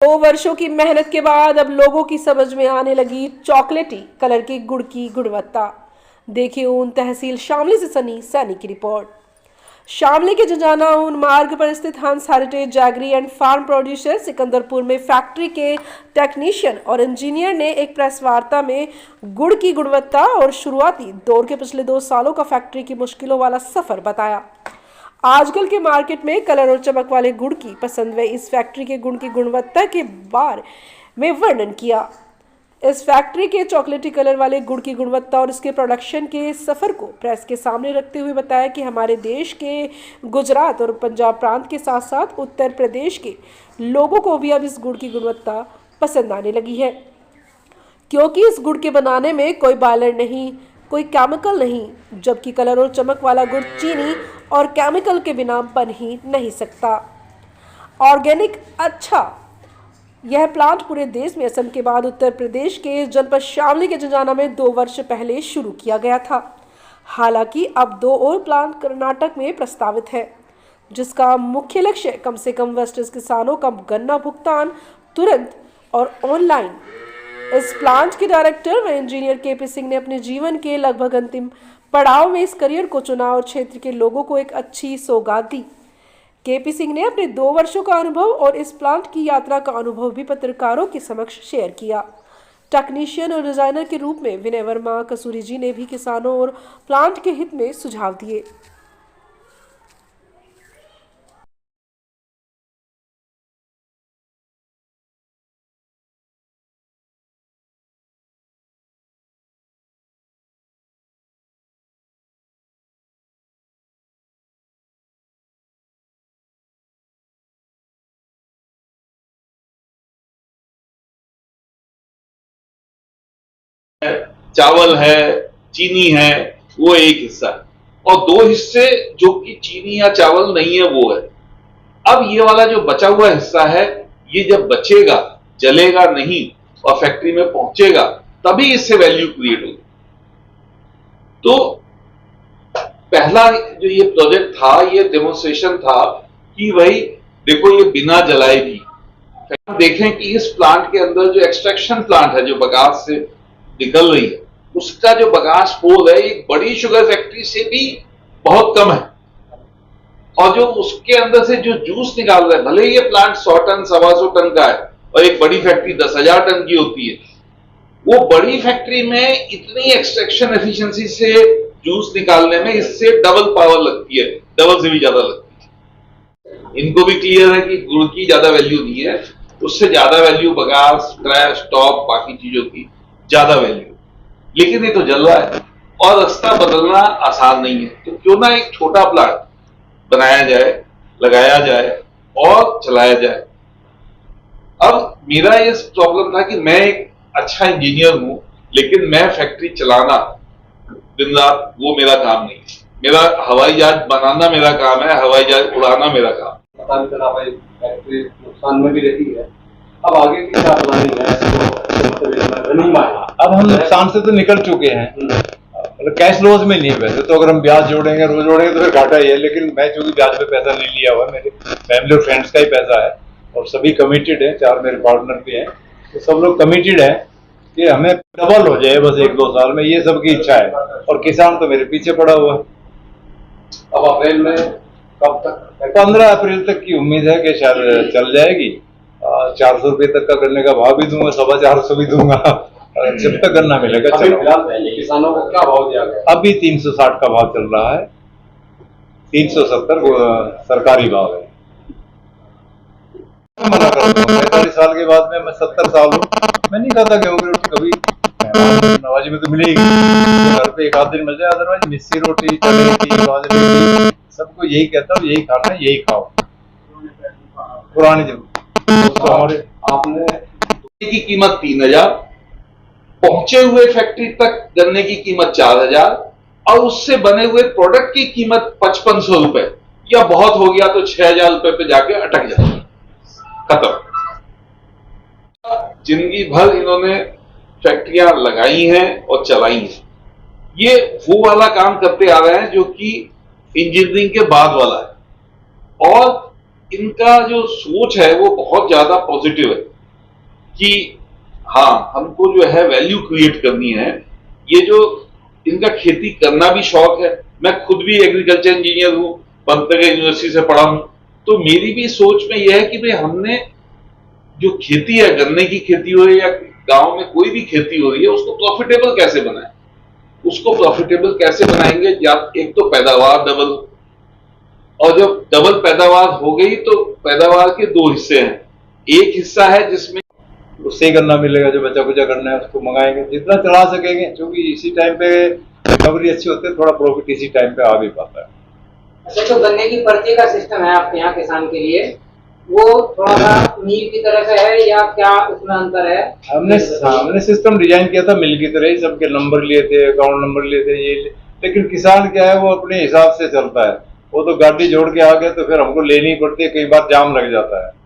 2 वर्षों की मेहनत के बाद अब लोगों की समझ में आने लगी चॉकलेटी कलर के गुड़ की गुणवत्ता। देखिए ऊन तहसील शामली से सनी सैनी की रिपोर्ट। शामली के जजाना ऊन मार्ग पर स्थित Hans heritage jaggery and farm producer Sikandarpur में फैक्ट्री के टेक्नीशियन और इंजीनियर ने एक प्रेस वार्ता में गुड़ की गुणवत्ता और शुरुआती दौर के पिछले 2 सालों का फैक्ट्री की मुश्किलों वाला सफर बताया। आजकल के मार्केट में कलर और चमक वाले गुड़ की पसंद व इस फैक्ट्री के गुड़ की गुणवत्ता के बारे में वर्णन किया। इस फैक्ट्री के चॉकलेटी कलर वाले गुड़ की गुणवत्ता और इसके प्रोडक्शन के सफर को प्रेस के सामने रखते हुए बताया कि हमारे देश के गुजरात और पंजाब प्रांत के साथ साथ उत्तर प्रदेश के लोगों को भी अब इस गुड़ की गुणवत्ता पसंद आने लगी है, क्योंकि इस गुड़ के बनाने में कोई बायलर नहीं, कोई केमिकल नहीं, जबकि कलर और चमक वाला गुड़ चीनी और केमिकल के बिना बन ही नहीं सकता। ऑर्गेनिक अच्छा, यह प्लांट पूरे देश में असम के बाद उत्तर प्रदेश के जनपद शामली के जजाना में 2 वर्ष पहले शुरू किया गया था। हालांकि अब 2 और प्लांट कर्नाटक में प्रस्तावित है, जिसका मुख्य लक्ष्य कम से कम वेस्टर्न किसानों का गन्ना भुगतान तुरंत और ऑनलाइन। इस प्लांट के डायरेक्टर व इंजीनियर केपी सिंह ने अपने जीवन के लगभग अंतिम पड़ाव में इस करियर को चुना और क्षेत्र के लोगों को एक अच्छी सौगात दी। केपी सिंह ने अपने 2 वर्षों का अनुभव और इस प्लांट की यात्रा का अनुभव भी पत्रकारों के समक्ष शेयर किया। टेक्नीशियन और डिजाइनर के रूप में विनय वर्मा कसूरी जी ने भी किसानों और प्लांट के हित में सुझाव दिए। चावल है, चीनी है, वो एक हिस्सा है और 2 हिस्से जो कि चीनी या चावल नहीं है वो है। अब ये वाला जो बचा हुआ हिस्सा है, ये जब बचेगा, जलेगा नहीं और फैक्ट्री में पहुंचेगा, तभी इससे वैल्यू क्रिएट होगी। तो पहला जो ये प्रोजेक्ट था, ये डेमोन्स्ट्रेशन था कि भाई देखो ये बिना जलाए भी देखें कि इस प्लांट के अंदर जो एक्सट्रैक्शन प्लांट है, जो बगास से निकल रही है, उसका जो बगास पोल है एक बड़ी शुगर फैक्ट्री से भी बहुत कम है। और जो उसके अंदर से जो जूस निकाल रहा है, भले ही ये प्लांट 100 टन 125 टन का है और एक बड़ी फैक्ट्री 10,000 टन की होती है, वो बड़ी फैक्ट्री में इतनी एक्सट्रैक्शन एफिशिएंसी से जूस निकालने में इससे डबल पावर लगती है, डबल से भी ज्यादा लगती है। इनको भी क्लियर है कि गुड़ की ज्यादा वैल्यू नहीं है, उससे ज्यादा वैल्यू बगास, ट्रैश, टॉप, बाकी चीजों की ज्यादा वैल्यू। लेकिन ये तो जल रहा है और रास्ता बदलना आसान नहीं है, तो क्यों ना एक छोटा प्लांट बनाया जाए, लगाया जाए और चलाया जाए। अब मेरा ये प्रॉब्लम था कि मैं एक अच्छा इंजीनियर हूं, लेकिन मैं फैक्ट्री चलाना दिन रात वो मेरा काम नहीं है। मेरा हवाई जहाज बनाना मेरा काम है, हवाई जहाज उड़ाना मेरा काम। पता नहीं चला भाई फैक्ट्री नुकसान में भी रहती है। अब आगे की क्या प्लानिंग है? अब हम नुकसान से तो निकल चुके हैं, मतलब कैश लॉस में नहीं। वैसे तो अगर हम ब्याज जोड़ेंगे, रोज जोड़ेंगे तो फिर घाटा ही है, लेकिन मैं चूंकि ब्याज पे पैसा नहीं लिया हुआ, मेरे फैमिली और फ्रेंड्स का ही पैसा है और सभी कमिटेड है, 4 मेरे पार्टनर भी हैं, तो सब लोग कमिटेड है कि हमें डबल हो जाए बस 1-2 साल में, ये सबकी इच्छा है। और किसान तो मेरे पीछे पड़ा हुआ है। अब अप्रैल में कब तक? 15 अप्रैल तक की उम्मीद है कि शायद चल जाएगी। 400 रुपये तक का गन्ने का भाव भी दूंगा, 450 भी दूंगा, जब तक गन्ना मिलेगा। चलो किसानों को क्या भाव दिया गया? अभी 360 का भाव चल रहा है, 370 सरकारी भाव है। मना करता हूँ, 45 साल के बाद में मैं 70 साल हूँ, मैं नहीं खाता गेहूं की रोटी कभी। नवाजी में तो मिलेगी, घर पे 1 आध दिन मिल जाए, अदरवाइज मिस्सी रोटी, चने की, बाजरे की, सबको यही कहता हूँ, यही खाना है, यही खाओ। पुरानी जब तो आपने की कीमत 3,000, पहुंचे हुए फैक्ट्री तक गन्ने की कीमत 4,000 और उससे बने हुए प्रोडक्ट की कीमत 5500 रुपए, या बहुत हो गया तो 6,000 रुपए पे जाके अटक जाए, खत्म। जिंदगी भर इन्होंने फैक्ट्रियां लगाई हैं और चलाई हैं। ये वो वाला काम करते आ रहे हैं जो कि इंजीनियरिंग के बाद वाला है, और इनका जो सोच है वो बहुत ज्यादा पॉजिटिव है। कि हाँ, हमको जो है वैल्यू क्रिएट करनी है। ये जो इनका खेती करना भी शौक है, मैं खुद भी एग्रीकल्चर इंजीनियर हूँ, पंतनगर यूनिवर्सिटी से पढ़ा हूँ, तो मेरी भी सोच में यह है कि भाई हमने जो खेती है, गन्ने की खेती हो रही है या गांव में कोई भी खेती हो रही है, उसको प्रॉफिटेबल कैसे बनाएं। उसको प्रॉफिटेबल कैसे बनाएंगे, या एक तो पैदावार डबल, और जब डबल पैदावार हो गई तो पैदावार के दो हिस्से हैं। एक हिस्सा है जिसमें उससे ही गन्ना मिलेगा, जो बचा कुचा करना है उसको मंगाएंगे, जितना चला सकेंगे, क्योंकि इसी टाइम पे रिकवरी अच्छी होती है, थोड़ा प्रॉफिट इसी टाइम पे आ भी पाता है। अच्छा, तो गन्ने की पर्ची का सिस्टम है आपके यहाँ किसान के लिए, वो थोड़ा सा मील की तरह से है या क्या उसमें अंतर है? हमने सिस्टम डिजाइन किया था मिल की तरह ही, सबके नंबर लिए थे, अकाउंट नंबर लिए थे ये, लेकिन किसान क्या है वो अपने हिसाब से चलता है, वो तो गाड़ी जोड़ के आ गया तो फिर हमको लेनी पड़ती है, कई बार जाम लग जाता है।